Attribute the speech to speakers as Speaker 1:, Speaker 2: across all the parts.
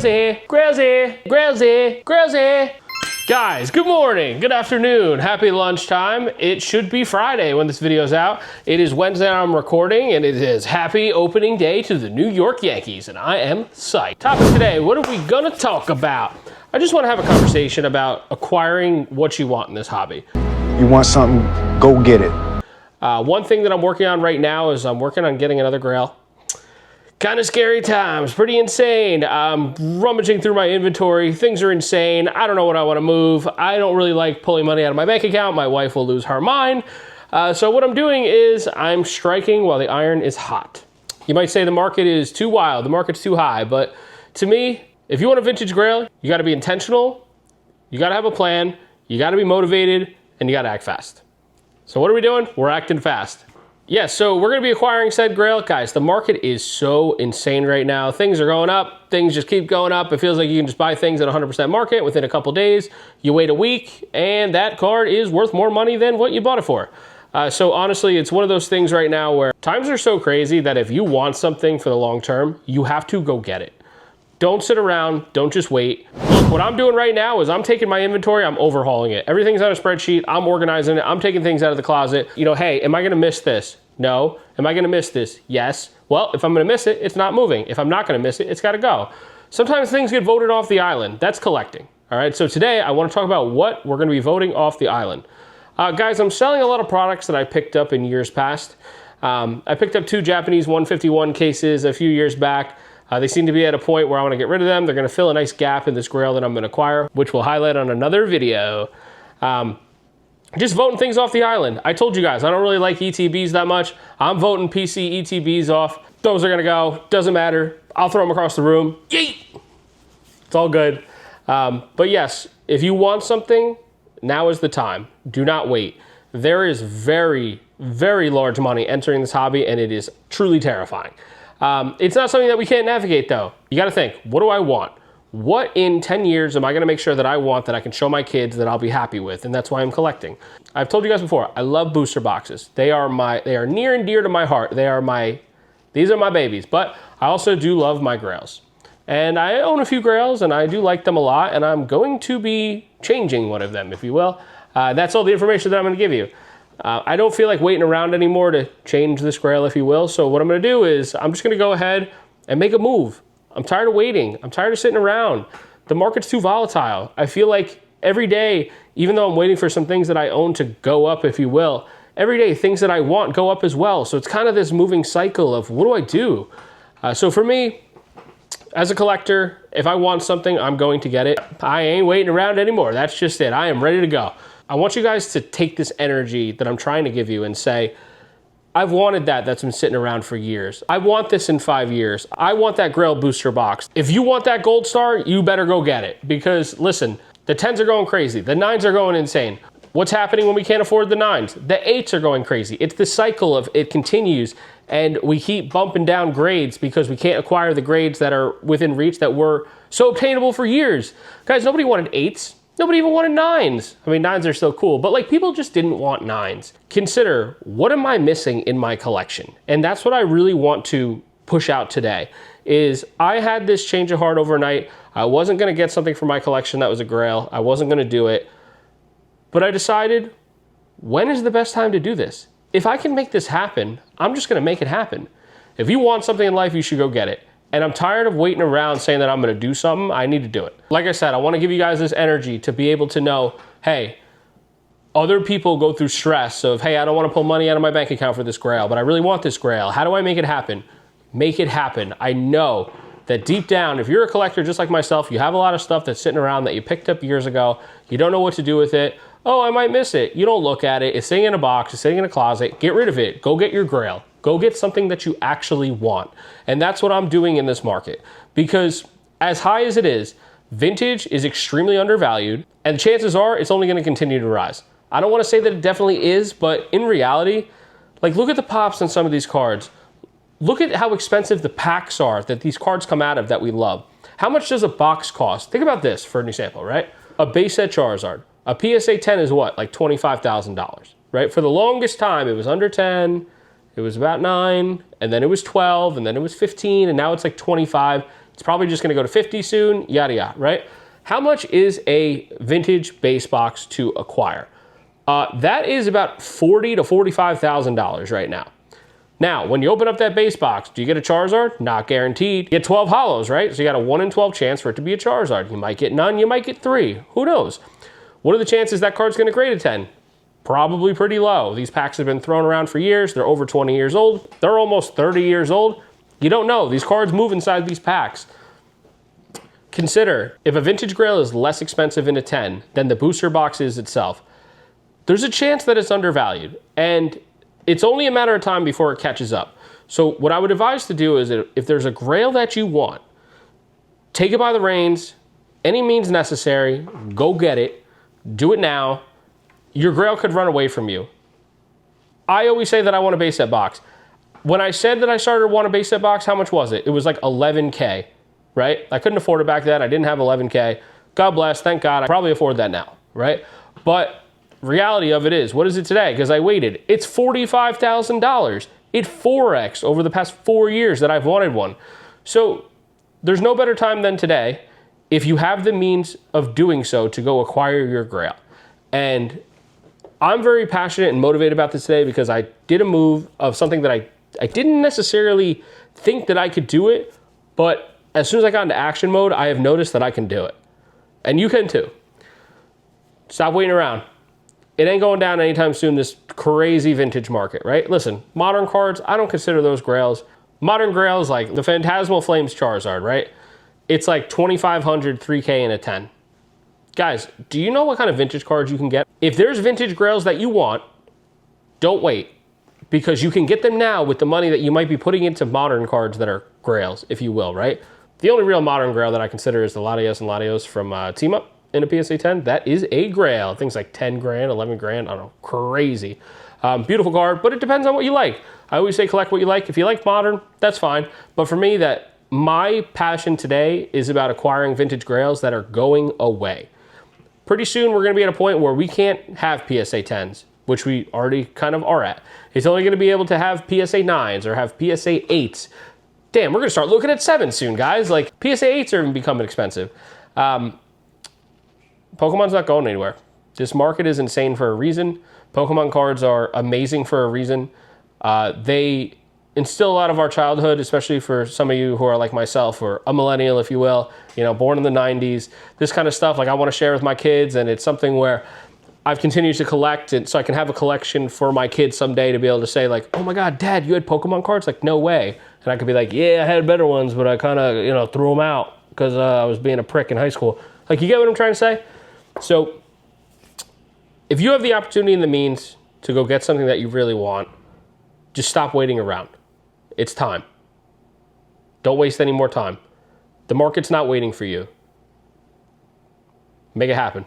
Speaker 1: here, Grail's here, Grail's here, Grail's here. Guys, good morning, good afternoon, happy lunchtime. It should be Friday when this video's out. It is Wednesday I'm recording, and it is happy opening day to the New York Yankees, and I am psyched. Topic today, what are we gonna talk about? I just wanna have a conversation about acquiring what you want in this hobby.
Speaker 2: You want something, go get it.
Speaker 1: One thing that I'm working on right now is I'm working on getting another Grail. Kind of scary times, pretty insane. I'm rummaging through my inventory. Things are insane. I don't know what I want to move. I don't really like pulling money out of my bank account. My wife will lose her mind. So what I'm doing is I'm striking while the iron is hot. You might say the market is too wild, the market's too high, but to me, if you want a vintage Grail, you got to be intentional, you got to have a plan, you got to be motivated, and you got to act fast. So what are we doing? We're acting fast. Yes, so we're gonna be acquiring said Grail. Guys, the market is so insane right now. Things are going up, things just keep going up. It feels like you can just buy things at 100% market within a couple days. You wait a week, and that card is worth more money than what you bought it for. So honestly, it's one of those things right now where times are so crazy that if you want something for the long term, you have to go get it. Don't sit around, don't just wait. Look, what I'm doing right now is I'm taking my inventory, I'm overhauling it. Everything's on a spreadsheet, I'm organizing it, I'm taking things out of the closet. You know, hey, am I gonna miss this? No. Am I gonna miss this? Yes. Well, if I'm gonna miss it, it's not moving. If I'm not gonna miss it, it's gotta go. Sometimes things get voted off the island. That's collecting, all right? So today I wanna talk about what we're gonna be voting off the island. Guys, I'm selling a lot of products that I picked up in years past. I picked up 2 Japanese 151 cases a few years back. They seem to be at a point where I want to get rid of them. They're going to fill a nice gap in this Grail that I'm going to acquire, which we'll highlight on another video. Just voting things off the island. I told you guys, I don't really like ETBs that much. I'm voting PC ETBs off. Those are going to go. Doesn't matter. I'll throw them across the room. Yeet! It's all good. But yes, if you want something, now is the time. Do not wait. There is very, very large money entering this hobby, and it is truly terrifying. It's not something that we can't navigate though. You gotta think, what do I want? What in 10 years am I gonna make sure that I want that I can show my kids that I'll be happy with? And that's why I'm collecting. I've told you guys before, I love booster boxes. They are near and dear to my heart. These are my babies, but I also do love my Grails. And I own a few Grails and I do like them a lot, and I'm going to be changing one of them, if you will. That's all the information that I'm gonna give you. I don't feel like waiting around anymore to change this Grail, if you will. So what I'm gonna do is I'm just gonna go ahead and make a move. I'm tired of waiting. I'm tired of sitting around. The market's too volatile. I feel like every day, even though I'm waiting for some things that I own to go up, if you will, every day things that I want go up as well. So it's kind of this moving cycle of what do I do? So for me, as a collector, if I want something, I'm going to get it. I ain't waiting around anymore. That's just it. I am ready to go. I want you guys to take this energy that I'm trying to give you and say, I've wanted that's been sitting around for years. I want this in 5 years. I want that Grail booster box. If you want that gold star, you better go get it. Because listen, the 10s are going crazy. The 9s are going insane. What's happening when we can't afford the 9s? The 8s are going crazy. It's the cycle of it continues, and we keep bumping down grades because we can't acquire the grades that are within reach that were so obtainable for years. Guys, nobody wanted 8s. Nobody even wanted 9s. I mean, 9s are still cool, but like people just didn't want 9s. Consider, what am I missing in my collection? And that's what I really want to push out today, is I had this change of heart overnight. I wasn't gonna get something for my collection that was a Grail. I wasn't gonna do it, but I decided, when is the best time to do this? If I can make this happen, I'm just gonna make it happen. If you want something in life, you should go get it. And I'm tired of waiting around saying that I'm gonna do something. I need to do it. Like I said, I wanna give you guys this energy to be able to know, hey, other people go through stress of, hey, I don't wanna pull money out of my bank account for this Grail, but I really want this Grail. How do I make it happen? Make it happen. I know that deep down, if you're a collector just like myself, you have a lot of stuff that's sitting around that you picked up years ago, you don't know what to do with it. Oh, I might miss it. You don't look at it. It's sitting in a box, it's sitting in a closet. Get rid of it. Go get your Grail. Go get something that you actually want. And that's what I'm doing in this market. Because as high as it is, vintage is extremely undervalued, and chances are it's only gonna continue to rise. I don't wanna say that it definitely is, but in reality, like look at the pops on some of these cards. Look at how expensive the packs are that these cards come out of that we love. How much does a box cost? Think about this for an example, right? A base set Charizard. A PSA 10 is what, like $25,000, right? For the longest time, it was under 10, it was about 9, and then it was 12, and then it was 15, and now it's like 25. It's probably just gonna go to 50 soon, yada yada, right? How much is a vintage base box to acquire? That is about $40,000 to $45,000 right now. Now, when you open up that base box, do you get a Charizard? Not guaranteed. You get 12 hollows, right? So you got a 1 in 12 chance for it to be a Charizard. You might get none, you might get 3. Who knows? What are the chances that card's gonna grade a 10? Probably pretty low. These packs have been thrown around for years. They're over 20 years old. They're almost 30 years old. You don't know. These cards move inside these packs. Consider, if a vintage grail is less expensive in a 10 than the booster box is itself, there's a chance that it's undervalued. And it's only a matter of time before it catches up. So what I would advise to do is if there's a grail that you want, take it by the reins, any means necessary, go get it, do it now. Your grail could run away from you. I always say that I want a base set box. When I said that I started to want a base set box, how much was it? It was like $11K, right? I couldn't afford it back then. I didn't have $11K. God bless, thank God. I probably afford that now, right? But reality of it is, what is it today? Because I waited. It's $45,000. It 4X over the past 4 years that I've wanted one. So there's no better time than today if you have the means of doing so to go acquire your grail. And I'm very passionate and motivated about this today because I did a move of something that I didn't necessarily think that I could do it, but as soon as I got into action mode, I have noticed that I can do it. And you can too. Stop waiting around. It ain't going down anytime soon, this crazy vintage market, right? Listen, modern cards, I don't consider those grails. Modern grails, like the Phantasmal Flames Charizard, right? It's like 2,500, 3K in a 10. Guys, do you know what kind of vintage cards you can get? If there's vintage grails that you want, don't wait, because you can get them now with the money that you might be putting into modern cards that are grails, if you will, right? The only real modern grail that I consider is the Latios and Latios from Team Up in a PSA 10. That is a grail. Things like 10 grand, 11 grand, I don't know, crazy. Beautiful card, but it depends on what you like. I always say collect what you like. If you like modern, that's fine. But for me, my passion today is about acquiring vintage grails that are going away. Pretty soon, we're gonna be at a point where we can't have PSA 10s, which we already kind of are at. It's only gonna be able to have PSA 9s or have PSA 8s. Damn, we're gonna start looking at 7s soon, guys. Like, PSA 8s are even becoming expensive. Pokemon's not going anywhere. This market is insane for a reason. Pokemon cards are amazing for a reason. They instill a lot of our childhood, especially for some of you who are like myself, or a millennial, if you will, born in the 90s. This kind of stuff, like, I want to share with my kids, and it's something where I've continued to collect it so I can have a collection for my kids someday to be able to say, like, oh my God, Dad, you had Pokemon cards? Like, no way. And I could be like, yeah, I had better ones, but I kind of, threw them out because I was being a prick in high school. Like, you get what I'm trying to say? So if you have the opportunity and the means to go get something that you really want, just stop waiting around. It's time. Don't waste any more time. The market's not waiting for you. Make it happen.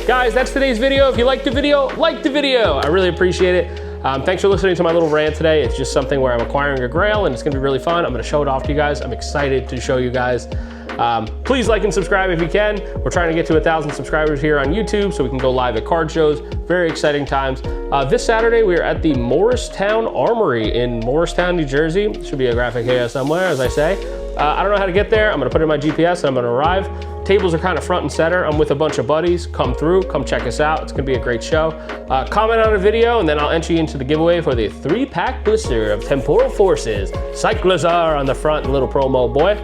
Speaker 1: Guys, that's today's video. If you liked the video, like the video. I really appreciate it. Thanks for listening to my little rant today. It's just something where I'm acquiring a grail and it's gonna be really fun. I'm gonna show it off to you guys. I'm excited to show you guys. Please like and subscribe if you can. We're trying to get to 1,000 subscribers here on YouTube so we can go live at card shows. Very exciting times. This Saturday, we are at the Morristown Armory in Morristown, New Jersey. Should be a graphic here somewhere, as I say. I don't know how to get there. I'm gonna put it in my GPS and I'm gonna arrive. Tables are kind of front and center. I'm with a bunch of buddies. Come through, come check us out. It's gonna be a great show. Comment on a video and then I'll enter you into the giveaway for the 3-pack blister of Temporal Forces. Cyclizar on the front, little promo boy.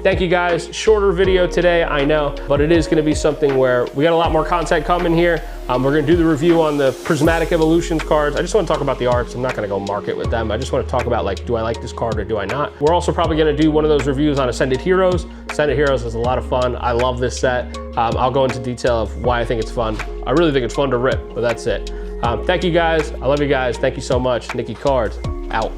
Speaker 1: Thank you guys. Shorter video today, I know, but it is gonna be something where we got a lot more content coming here. We're gonna do the review on the Prismatic Evolutions cards. I just wanna talk about the arts. I'm not gonna go market with them. I just wanna talk about, like, do I like this card or do I not? We're also probably gonna do one of those reviews on Ascended Heroes. Ascended Heroes is a lot of fun. I love this set. I'll go into detail of why I think it's fun. I really think it's fun to rip, but that's it. Thank you guys. I love you guys. Thank you so much. Nikki Cards, out.